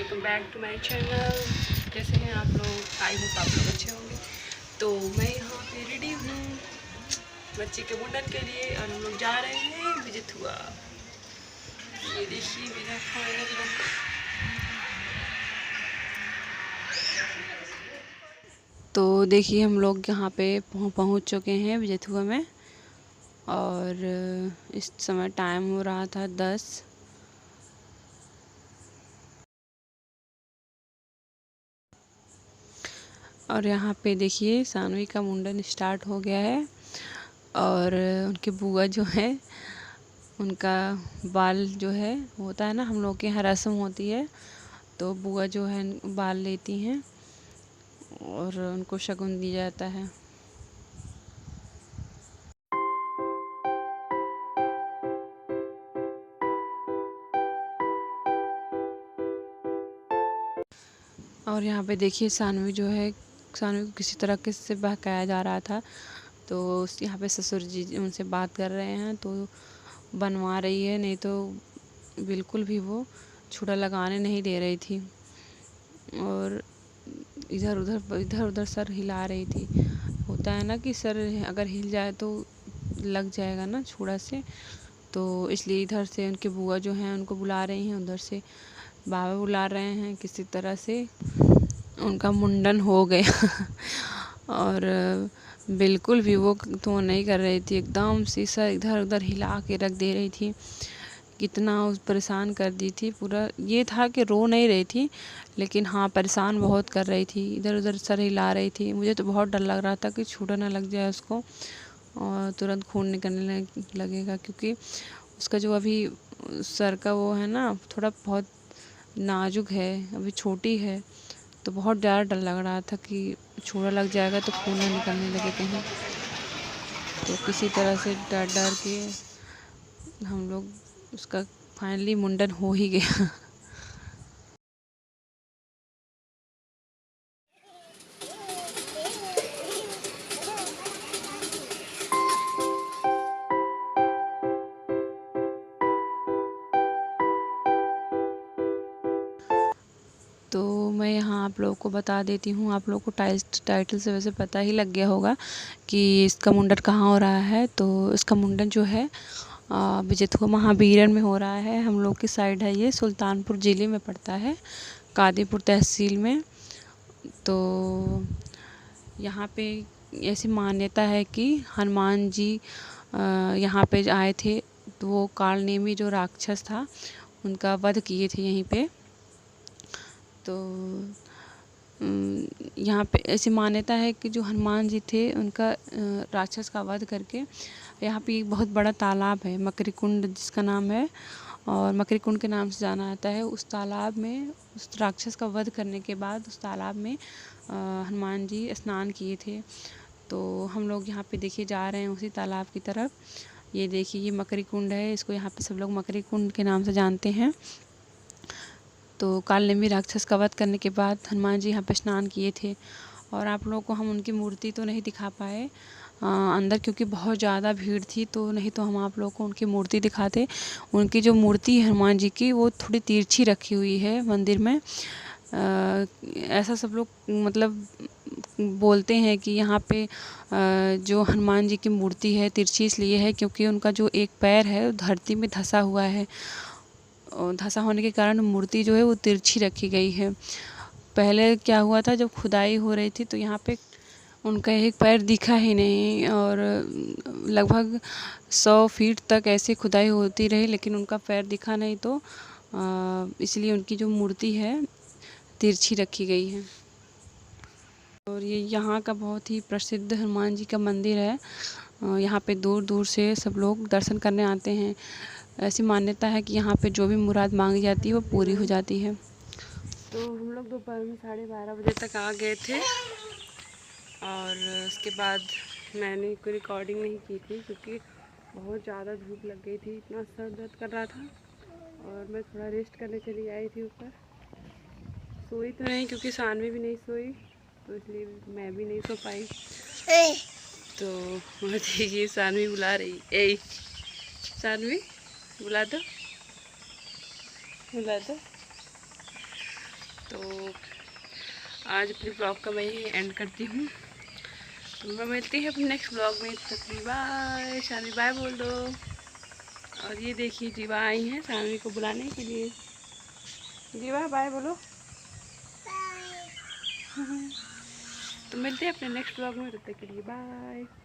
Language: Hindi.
Welcome back to my channel. कैसे हैं आप लोग? आई होप आप लोग अच्छे होंगे। तो मैं यहाँ पे रेडी हूँ बच्चे के मुंडन के लिए और हम लोग जा रहे हैं विजित हुआ। ये देखिए मेरा फाइनल लुक। तो देखिए हम लोग यहाँ पे पहुँच चुके हैं विजित हुआ में और इस समय टाइम हो रहा था 10। और यहाँ पे देखिए सानवी का मुंडन स्टार्ट हो गया है और उनकी बुआ जो है उनका बाल जो है होता है ना, हम लोग के यहाँ रस्म होती है तो बुआ जो है बाल लेती हैं और उनको शगुन दिया जाता है। और यहाँ पे देखिए सानवी को किसी तरह से बहकाया जा रहा था तो यहाँ पे ससुर जी उनसे बात कर रहे हैं तो बनवा रही है, नहीं तो बिल्कुल भी वो छुड़ा लगाने नहीं दे रही थी और इधर उधर सर हिला रही थी। होता है ना कि सर अगर हिल जाए तो लग जाएगा ना छुड़ा से, तो इसलिए इधर से उनके बुआ जो हैं उनको बुला रही हैं, उधर से बाबा बुला रहे हैं। किसी तरह से उनका मुंडन हो गया और बिल्कुल भी वो तो नहीं कर रही थी, एकदम से सर इधर उधर हिला के रख दे रही थी। कितना परेशान कर दी थी। पूरा ये था कि रो नहीं रही थी लेकिन हाँ परेशान बहुत कर रही थी, इधर उधर सर हिला रही थी। मुझे तो बहुत डर लग रहा था कि छुरा ना लग जाए उसको और तुरंत खून निकलने लगेगा, क्योंकि उसका जो अभी सर का वो है ना थोड़ा बहुत नाजुक है, अभी छोटी है, तो बहुत ज़्यादा डर लग रहा था कि छुरा लग जाएगा तो खून ना निकलने लगे कहीं। तो किसी तरह से डर डर के हम लोग उसका फाइनली मुंडन हो ही गया। तो मैं यहाँ आप लोगों को बता देती हूँ, आप लोगों को टाइटल से वैसे पता ही लग गया होगा कि इसका मुंडन कहाँ हो रहा है। तो इसका मुंडन जो है विजित हुआ महावीरन में हो रहा है। हम लोग की साइड है, ये सुल्तानपुर ज़िले में पड़ता है, कादीपुर तहसील में। तो यहाँ पे ऐसी मान्यता है कि हनुमान जी यहाँ पे आए थे तो वो कालनेमी जो राक्षस था उनका वध किए थे यहीं पे। तो यहाँ पे ऐसी मान्यता है कि जो हनुमान जी थे उनका राक्षस का वध करके यहाँ पे एक बहुत बड़ा तालाब है मकरी कुंड जिसका नाम है, और मकरी कुंड के नाम से जाना जाता है। उस तालाब में उस राक्षस का वध करने के बाद उस तालाब में हनुमान जी स्नान किए थे। तो हम लोग यहाँ पे देखिए जा रहे हैं उसी तालाब की तरफ। ये देखिए ये मकरी कुंड है, इसको यहाँ पे सब लोग मकरी कुंड के नाम से जानते हैं। तो कालनेमी राक्षस का वध करने के बाद हनुमान जी यहाँ पे स्नान किए थे और आप लोगों को हम उनकी मूर्ति तो नहीं दिखा पाए अंदर, क्योंकि बहुत ज़्यादा भीड़ थी, तो नहीं तो हम आप लोगों को उनकी मूर्ति दिखाते। उनकी जो मूर्ति है हनुमान जी की वो थोड़ी तिरछी रखी हुई है मंदिर में। ऐसा सब लोग मतलब बोलते हैं कि यहाँ पे जो हनुमान जी की मूर्ति है तिरछी इसलिए है क्योंकि उनका जो एक पैर है धरती में धंसा हुआ है, धंसा होने के कारण मूर्ति जो है वो तिरछी रखी गई है। पहले क्या हुआ था, जब खुदाई हो रही थी तो यहाँ पे उनका एक पैर दिखा ही नहीं और लगभग 100 फीट तक ऐसे खुदाई होती रही लेकिन उनका पैर दिखा नहीं, तो इसलिए उनकी जो मूर्ति है तिरछी रखी गई है। और ये यहाँ का बहुत ही प्रसिद्ध हनुमान जी का मंदिर है। यहाँ पे दूर दूर से सब लोग दर्शन करने आते हैं। ऐसी मान्यता है कि यहाँ पे जो भी मुराद मांगी जाती है वो पूरी हो जाती है। तो हम लोग दोपहर में 12:30 बजे तक आ गए थे और उसके बाद मैंने कोई रिकॉर्डिंग नहीं की थी क्योंकि बहुत ज़्यादा धूप लग गई थी, इतना सर दर्द कर रहा था और मैं थोड़ा रेस्ट करने चली आई थी ऊपर। सोई तो नहीं क्योंकि सानवी भी नहीं सोई, तो इसलिए मैं भी नहीं सो पाई। तो देखिए सानवी बुला रही, ए सानवी बुला दो बुला दो। तो आज अपने ब्लॉग का मैं ही एंड करती हूँ। तो मैं मिलती है अपने नेक्स्ट ब्लॉग में। तब तक बाय। शानवी बाय बोल दो। और ये देखिए जीवा आई हैं शानवी को बुलाने के लिए। जीवा बाय बोलो। तो मिलते हैं अपने नेक्स्ट ब्लॉग में। तब तक के लिए बाय।